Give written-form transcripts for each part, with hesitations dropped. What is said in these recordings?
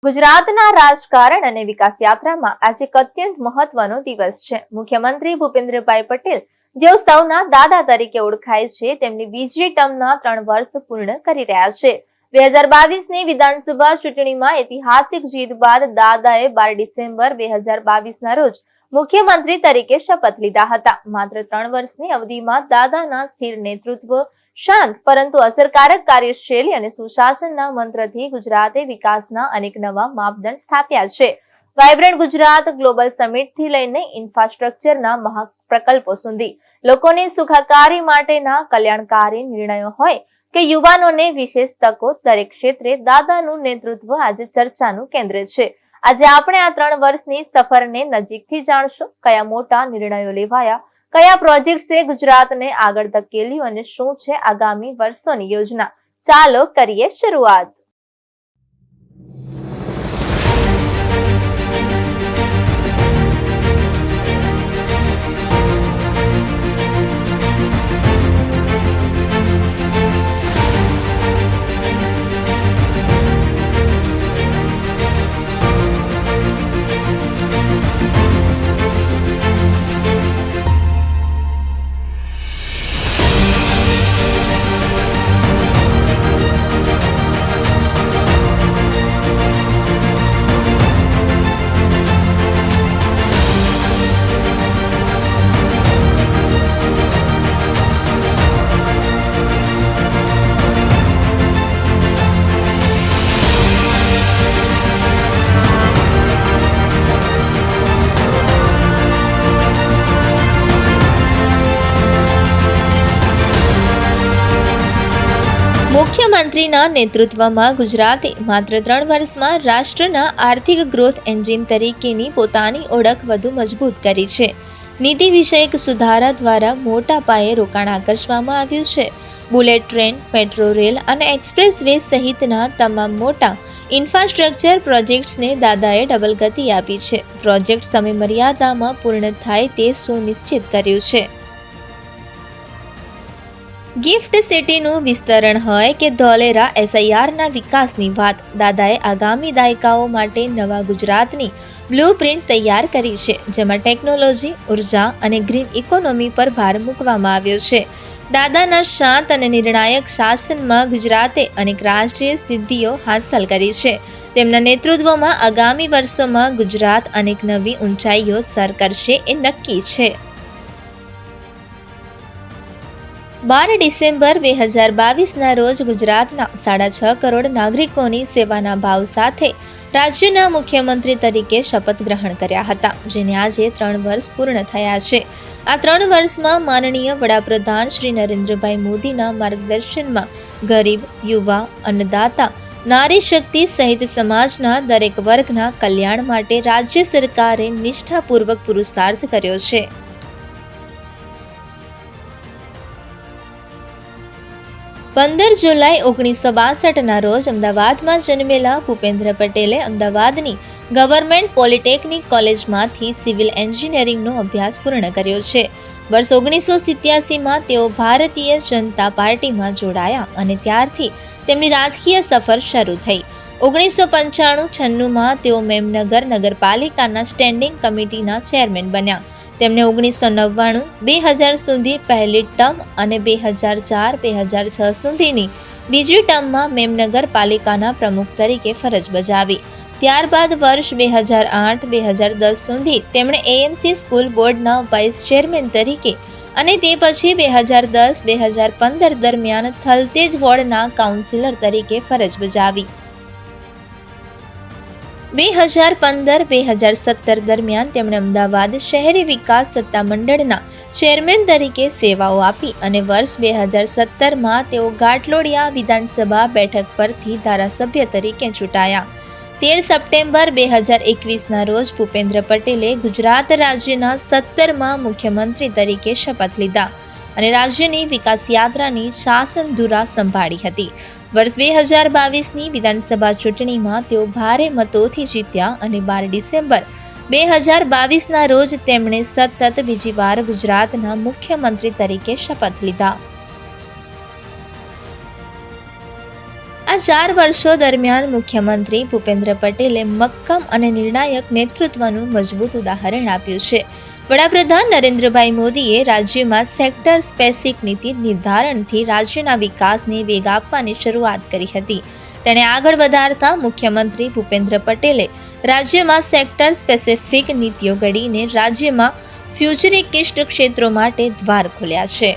ગુજરાતના રાજકારણ અને વિકાસ યાત્રામાં આજે એક અત્યંત મહત્વનો દિવસ છે. મુખ્યમંત્રી ભૂપેન્દ્રભાઈ પટેલ, જેઓ સૌના દાદા તરીકે ઓળખાય છે, તેમની બીજી ટર્મના 3 વર્ષ પૂર્ણ કરી રહ્યા છે. 2022ની વિધાનસભા ચૂંટણીમાં ઐતિહાસિક જીત બાદ દાદાએ 12 ડિસેમ્બર 2022ના રોજ મુખ્યમંત્રી તરીકે શપથ લીધા હતા. માત્ર 3 વર્ષની અવધિમાં દાદાના સ્થિર નેતૃત્વ, શાંત પરંતુ અસરકારક કાર્યશૈલી અને સુશાસનના મંત્રથી ગુજરાતે વિકાસના અનેક નવા માપદંડ સ્થાપ્યા છે. વાઇબ્રન્ટ ગુજરાત ગ્લોબલ સમિટથી લઈને ઇન્ફ્રાસ્ટ્રક્ચરના મહાપ્રકલ્પો સુધી, લોકોની સુખાકારી માટેના કલ્યાણકારી નિર્ણયો હોય કે યુવાનોને વિશેષ તકો, દરેક ક્ષેત્રે દાદાનું નેતૃત્વ આજે ચર્ચાનું કેન્દ્ર છે. આજે આપણે આ 3 વર્ષની સફરને નજીકથી જાણશું. કયા મોટા નિર્ણયો લેવાયા, કયા પ્રોજેક્ટ્સે ગુજરાતને આગળ ધકેલ્યું અને શું છે આગામી વર્ષોની યોજના. ચાલો કરીએ શરૂઆત. મુખ્યમંત્રીના નેતૃત્વમાં ગુજરાતે માત્ર 3 વર્ષમાં રાષ્ટ્રના આર્થિક ગ્રોથ એન્જિન તરીકેની પોતાની ઓળખ વધુ મજબૂત કરી છે. નીતિ વિષયક સુધારા દ્વારા મોટા પાયે રોકાણ આકર્ષવામાં આવ્યું છે. બુલેટ ટ્રેન, મેટ્રો રેલ અને એક્સપ્રેસ વે સહિતના તમામ મોટા ઇન્ફ્રાસ્ટ્રક્ચર પ્રોજેક્ટ્સને દાદાએ ડબલ ગતિ આપી છે. પ્રોજેક્ટ સમયમર્યાદામાં પૂર્ણ થાય તે સુનિશ્ચિત કર્યું છે. ગિફ્ટ સિટીનું વિસ્તરણ હોય કે ધોલેરા SIRના વિકાસની વાત, દાદાએ આગામી દાયકાઓ માટે નવા ગુજરાતની બ્લુપ્રિન્ટ તૈયાર કરી છે, જેમાં ટેકનોલોજી, ઉર્જા અને ગ્રીન ઇકોનોમી પર ભાર મૂકવામાં આવ્યો છે. દાદાના શાંત અને નિર્ણાયક શાસનમાં ગુજરાતે અનેક રાષ્ટ્રીય સિદ્ધિઓ હાંસલ કરી છે. તેમના નેતૃત્વમાં આગામી વર્ષોમાં ગુજરાત અનેક નવી ઊંચાઈઓ સર કરશે એ નક્કી છે. 12 ડિસેમ્બર 2022ના રોજ ગુજરાતના 6.5 કરોડ નાગરિકોની સેવાના ભાવ સાથે રાજ્યના મુખ્યમંત્રી તરીકે શપથ ગ્રહણ કર્યા હતા, જેને આજે 3 વર્ષ પૂર્ણ થયા છે. આ 3 વર્ષમાં માનનીય વડાપ્રધાન શ્રી નરેન્દ્રભાઈ મોદીના માર્ગદર્શનમાં ગરીબ, યુવા, અન્નદાતા, નારી શક્તિ સહિત સમાજના દરેક વર્ગના કલ્યાણ માટે રાજ્ય સરકારે નિષ્ઠાપૂર્વક પુરુષાર્થ કર્યો છે. 15 જુલાઈ 1962ના રોજ અમદાવાદમાં જન્મેલા ભૂપેન્દ્ર પટેલે અમદાવાદની ગવર્મેન્ટ પોલિટેકનિક કોલેજમાંથી સિવિલ એન્જિનિયરિંગનો અભ્યાસ પૂર્ણ કર્યો છે. વર્ષ 1987માં તેઓ ભારતીય જનતા પાર્ટીમાં જોડાયા અને ત્યારથી તેમની રાજકીય સફર શરૂ થઈ. 1995-96માં તેઓ મેમનગર નગરપાલિકાના સ્ટેન્ડિંગ કમિટીના ચેરમેન બન્યા. તેમણે 1999-2000 સુધી પહેલી ટર્મ અને 2004-2006 સુધીની બીજી ટર્મમાં મેમનગર પાલિકાના પ્રમુખ તરીકે ફરજ બજાવી. ત્યારબાદ વર્ષ 2008-2010 સુધી તેમણે AMC સ્કૂલ બોર્ડના વાઇસ ચેરમેન તરીકે અને તે પછી 2010-2015 દરમિયાન થલતેજ વોર્ડના કાઉન્સિલર તરીકે ફરજ બજાવી. 2015-2017 દરમિયાન તેમણે અમદાવાદ શહેરી વિકાસ સત્તામંડળના ચેરમેન તરીકે સેવાઓ આપી અને વર્ષ 2017માં તેઓ ઘાટલોડિયા વિધાનસભા બેઠક પરથી ધારાસભ્ય તરીકે ચૂંટાયા. 13 સપ્ટેમ્બર 2021ના રોજ ભૂપેન્દ્ર પટેલે ગુજરાત રાજ્યના 17મા મુખ્યમંત્રી તરીકે શપથ લીધા અને રાજ્યની વિકાસ યાત્રાની શાસનધુરા સંભાળી હતી. વર્ષ 2022ની વિધાનસભા ચૂંટણીમાં તેઓ ભારે મતોથી જીત્યા અને 12 ડિસેમ્બર 2022ના રોજ તેમણે સતત બીજી વાર ગુજરાતના મુખ્યમંત્રી તરીકે શપથ લીધા. આ 4 વર્ષો દરમિયાન મુખ્યમંત્રી ભૂપેન્દ્ર પટેલે મક્કમ અને નિર્ણાયક નેતૃત્વનું મજબૂત ઉદાહરણ આપ્યું છે. વડાપ્રધાન નરેન્દ્રભાઈ મોદીએ રાજ્યમાં સેક્ટર સ્પેસિફિક નીતિ નિર્ધારણથી રાજ્યના વિકાસને વેગ આપવાની શરૂઆત કરી હતી. તેણે આગળ વધારતા મુખ્યમંત્રી ભૂપેન્દ્ર પટેલે રાજ્યમાં સેક્ટર સ્પેસિફિક નીતિઓ ઘડીને રાજ્યમાં ફ્યુચરિસ્ટિક ક્ષેત્રો માટે દ્વાર ખોલ્યા છે.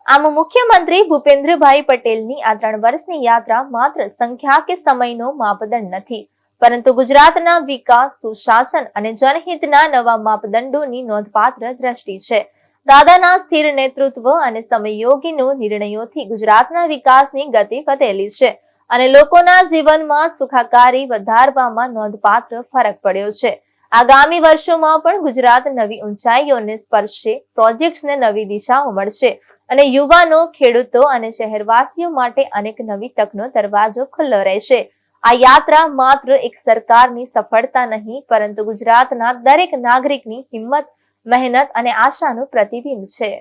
આમ મુખ્યમંત્રી ભૂપેન્દ્રભાઈ પટેલની આ 3 વર્ષની યાત્રા માત્ર સંખ્યા કે સમયનો માપદંડ નથી, પરંતુ ગુજરાતના વિકાસ, સુશાસન અને જનહિતના નવા માપદંડોની નોંધપાત્ર દ્રષ્ટિ છે. દાદાના સ્થિર નેતૃત્વ અને સમયોગીનો નિર્ણયોથી ગુજરાતના વિકાસની ગતિ વધેલી છે અને લોકોના જીવનમાં સુખાકારી વધારવામાં નોંધપાત્ર ફરક પડ્યો છે. આગામી વર્ષોમાં પણ ગુજરાત નવી ઊંચાઈઓને સ્પર્શશે, પ્રોજેક્ટ્સને નવી દિશાઓ મળશે અને યુવાનો, ખેડૂતો અને શહેરવાસીઓ માટે અનેક નવી તકનો દરવાજો ખુલ્લો રહેશે. આ યાત્રા માત્ર એક સરકારની સફળતા નહીં, પરંતુ ગુજરાતના દરેક નાગરિકની હિંમત, મહેનત અને આશાનું પ્રતિબિંબ છે.